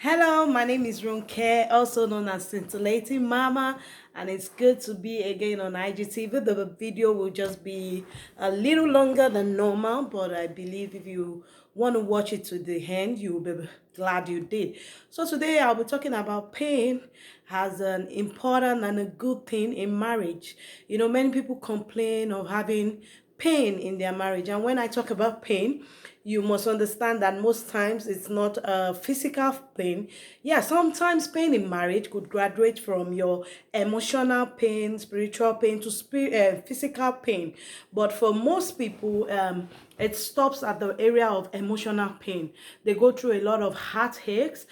Hello, my name is Ronke, also known as Scintillating Mama, and it's good to be again on IGTV. The video will just be a little longer than normal, but I believe if you want to watch it to the end, you'll be glad you did. So today I'll be talking about pain as an important and a good thing in marriage. Many people complain of having pain in their marriage, and when I talk about pain, you must understand that most times it's not a physical pain. Yeah, sometimes pain in marriage could graduate from your emotional pain, spiritual pain to physical pain. But for most people, it stops at the area of emotional pain. They go through a lot of heartaches,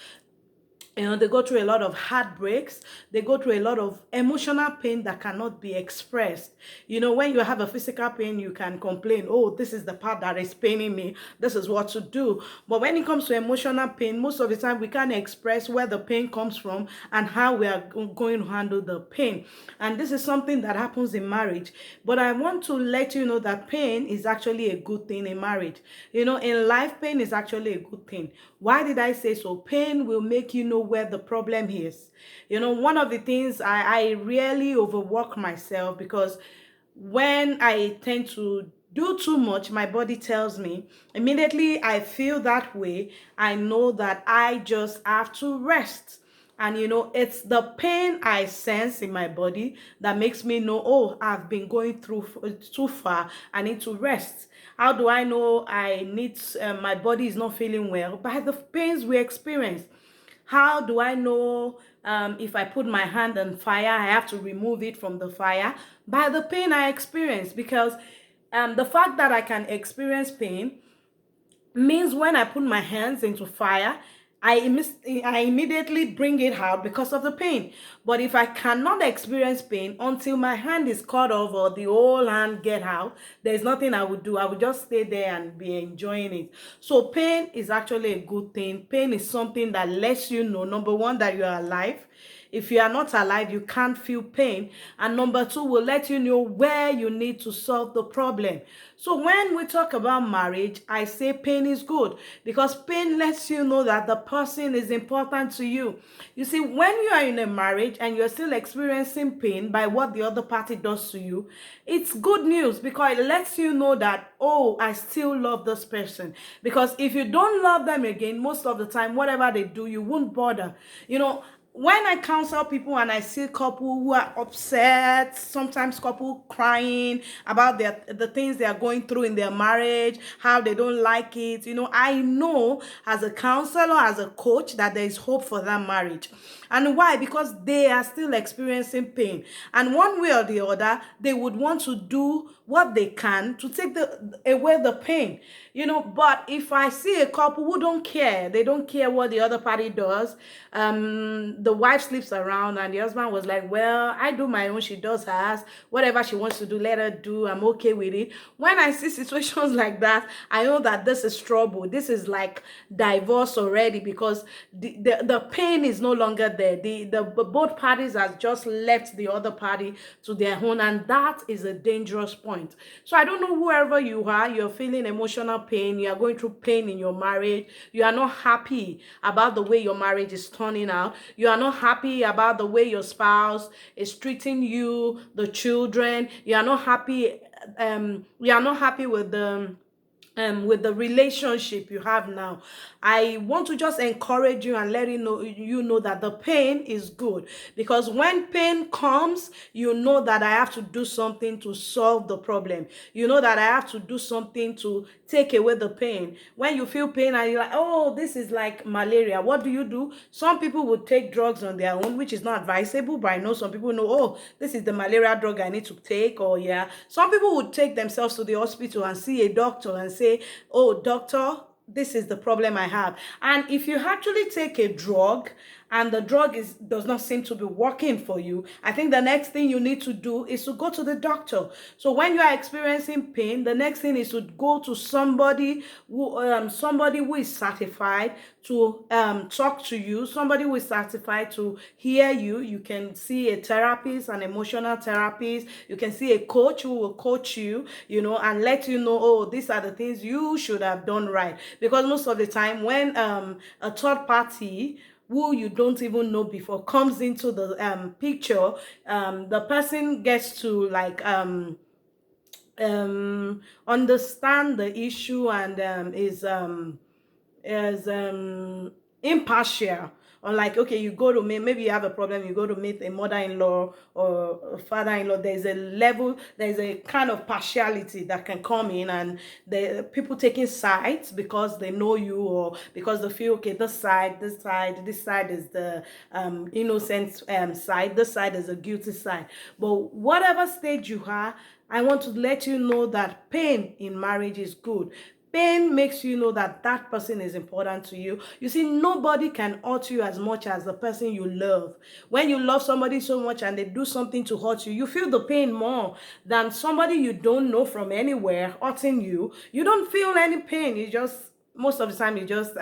they go through a lot of heartbreaks. They go through a lot of emotional pain that cannot be expressed. When you have a physical pain, you can complain, oh, this is the part that is paining me, this is what to do. But when it comes to emotional pain, most of the time we can't express where the pain comes from and how we are going to handle the pain. And this is something that happens in marriage. But I want to let you know that pain is actually a good thing in marriage. In life, pain is actually a good thing. Why did I say so? Pain will make you know where the problem is. One of the things I really overwork myself, because when I tend to do too much, my body tells me immediately I feel that way. I know that I just have to rest. And it's the pain I sense in my body that makes me know, oh, I've been going through too far. I need to rest. How do I know my body is not feeling well? By the pains we experience. How do I know if I put my hand on fire, I have to remove it from the fire? By the pain I experience, because the fact that I can experience pain means when I put my hands into fire, I immediately bring it out because of the pain. But if I cannot experience pain until my hand is cut off or the whole hand get out, there's nothing I would do. I would just stay there and be enjoying it. So pain is actually a good thing. Pain is something that lets you know, number one, that you are alive. If you are not alive, you can't feel pain. And number two, will let you know where you need to solve the problem. So when we talk about marriage, I say pain is good, because pain lets you know that the person is important to you. You see, when you are in a marriage and you're still experiencing pain by what the other party does to you, it's good news, because it lets you know that, oh, I still love this person. Because if you don't love them again, most of the time, whatever they do, you won't bother. When I counsel people and I see couple who are upset, sometimes couple crying about the things they are going through in their marriage, how they don't like it, I know as a counselor, as a coach, that there is hope for that marriage. And why? Because they are still experiencing pain. And one way or the other, they would want to do what they can to take away the pain. But if I see a couple who don't care, they don't care what the other party does, the wife sleeps around and the husband was like, well, I do my own, she does hers, whatever she wants to do, let her do, I'm okay with it. When I see situations like that, I know that this is trouble. This is like divorce already, because the pain is no longer there. The both parties has just left the other party to their own, and that is a dangerous point. So I don't know, whoever you are, you're feeling emotional pain, you are going through pain in your marriage, you are not happy about the way your marriage is turning out, you are not happy about the way your spouse is treating you, the children, you are not happy with the relationship you have now. I want to just encourage you and let you know that the pain is good, because when pain comes, you know that I have to do something to solve the problem. You know that I have to do something to take away the pain. When you feel pain and you're like, oh, this is like malaria, what do? Some people would take drugs on their own, which is not advisable, but I know some people know, oh, this is the malaria drug I need to take. Or yeah, some people would take themselves to the hospital and see a doctor and say, oh, doctor, this is the problem I have. And if you actually take a drug and the drug does not seem to be working for you, I think the next thing you need to do is to go to the doctor. So when you are experiencing pain, the next thing is to go to somebody who is certified to talk to you, somebody who is certified to hear you. You can see a therapist, an emotional therapist. You can see a coach who will coach you, and let you know, oh, these are the things you should have done right. Because most of the time when a third party who you don't even know before comes into the picture, the person gets to like understand the issue and is impartial. Unlike, okay, you go to meet, maybe you have a problem, you go to meet a mother-in-law or a father-in-law, there's a level, there's a kind of partiality that can come in, and the people taking sides because they know you, or because they feel, okay, this side is the innocent side, this side is a guilty side. But whatever stage you are, I want to let you know that pain in marriage is good. Pain makes you know that that person is important to you. You see, nobody can hurt you as much as the person you love. When you love somebody so much and they do something to hurt you, you feel the pain more than somebody you don't know from anywhere hurting you. You don't feel any pain. You just, most of the time, you just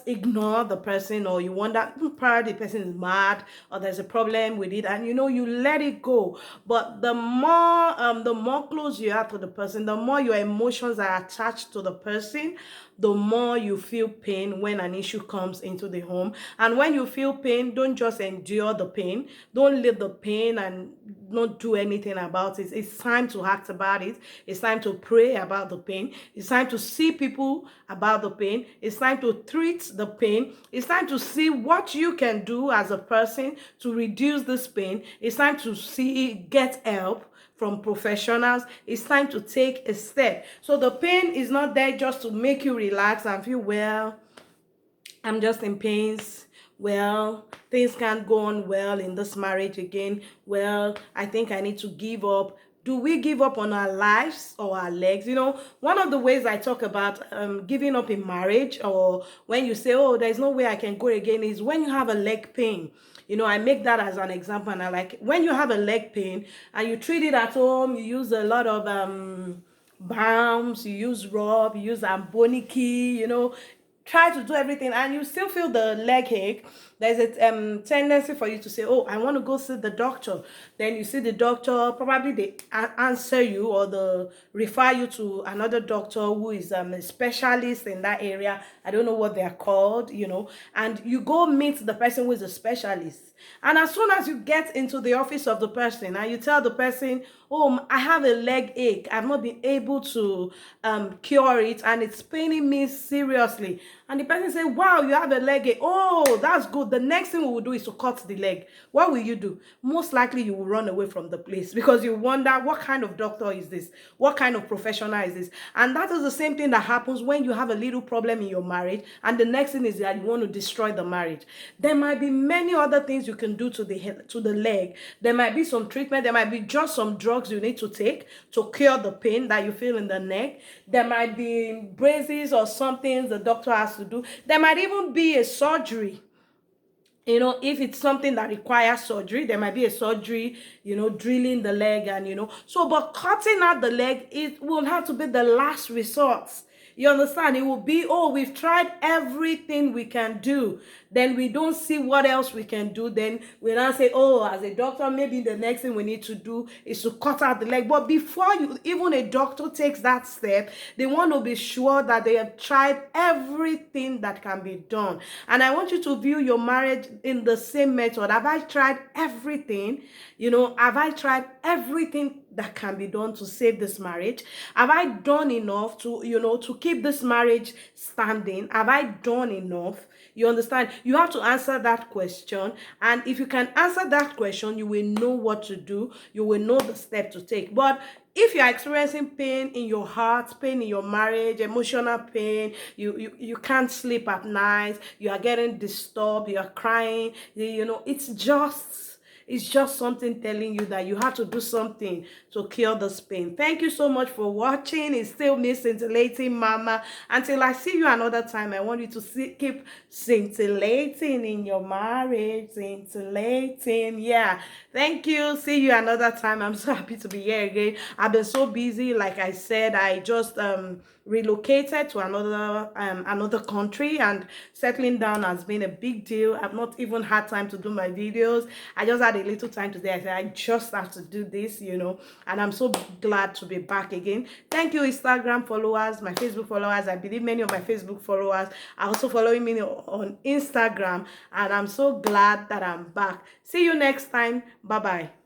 ignore the person, or you wonder, probably the person is mad or there's a problem with it, and you let it go. But the more close you are to the person, the more your emotions are attached to the person, the more you feel pain when an issue comes into the home. And when you feel pain, don't just endure the pain. Don't live the pain and not do anything about it. It's time to act about it. It's time to pray about the pain. It's time to see people about the pain. It's time to treat the pain. It's time to see what you can do as a person to reduce this pain. It's time to get help from professionals. It's time to take a step. So the pain is not there just to make you relax and feel, well, I'm just in pains. Well, things can't go on well in this marriage again. Well, I think I need to give up. Do we give up on our lives or our legs? One of the ways I talk about giving up in marriage, or when you say, oh, there's no way I can go again, is when you have a leg pain. I make that as an example, and I like, when you have a leg pain and you treat it at home, you use a lot of balms, you use rub, you use amboniki, try to do everything, and you still feel the leg ache. There's a tendency for you to say, oh, I want to go see the doctor. Then you see the doctor, probably they answer you, or they refer you to another doctor who is a specialist in that area. I don't know what they are called, and you go meet the person who is a specialist. And as soon as you get into the office of the person and you tell the person, oh, I have a leg ache, I've not been able to cure it, and it's paining me seriously. And the person say, wow, you have a leg ache. Oh, that's good. The next thing we will do is to cut the leg. What will you do? Most likely you will run away from the place, because you wonder, what kind of doctor is this? What kind of professional is this? And that is the same thing that happens when you have a little problem in your marriage, and the next thing is that you want to destroy the marriage. There might be many other things you can do to the leg. There might be some treatment. There might be just some drugs you need to take to cure the pain that you feel in the neck. There might be braces or something the doctor has to do. There might even be a surgery. If it's something that requires surgery, there might be a surgery, drilling the leg, and but cutting out the leg, it will have to be the last resort. You understand? It will be, oh, we've tried everything we can do. Then we don't see what else we can do. Then we now say, oh, as a doctor, maybe the next thing we need to do is to cut out the leg. But before even a doctor takes that step, they want to be sure that they have tried everything that can be done. And I want you to view your marriage in the same method. Have I tried everything? Have I tried everything that can be done to save this marriage? Have I done enough to keep this marriage standing? Have I done enough? You understand? You have to answer that question. And if you can answer that question, you will know what to do. You will know the step to take. But if you are experiencing pain in your heart, pain in your marriage, emotional pain, you can't sleep at night, you are getting disturbed, you are crying, it's just something telling you that you have to do something to cure this pain. Thank you so much for watching. It's still me, Scintillating Mama. Until I see you another time, I want you to keep scintillating in your marriage. Scintillating. Yeah. Thank you. See you another time. I'm so happy to be here again. I've been so busy. Like I said, I just relocated to another country, and settling down has been a big deal. I've not even had time to do my videos. I just had a little time today. I said I just have to do this, and I'm so glad to be back again. Thank you, Instagram followers, my Facebook followers. I believe many of my Facebook followers are also following me on Instagram, and I'm so glad that I'm back. See you next time. Bye bye.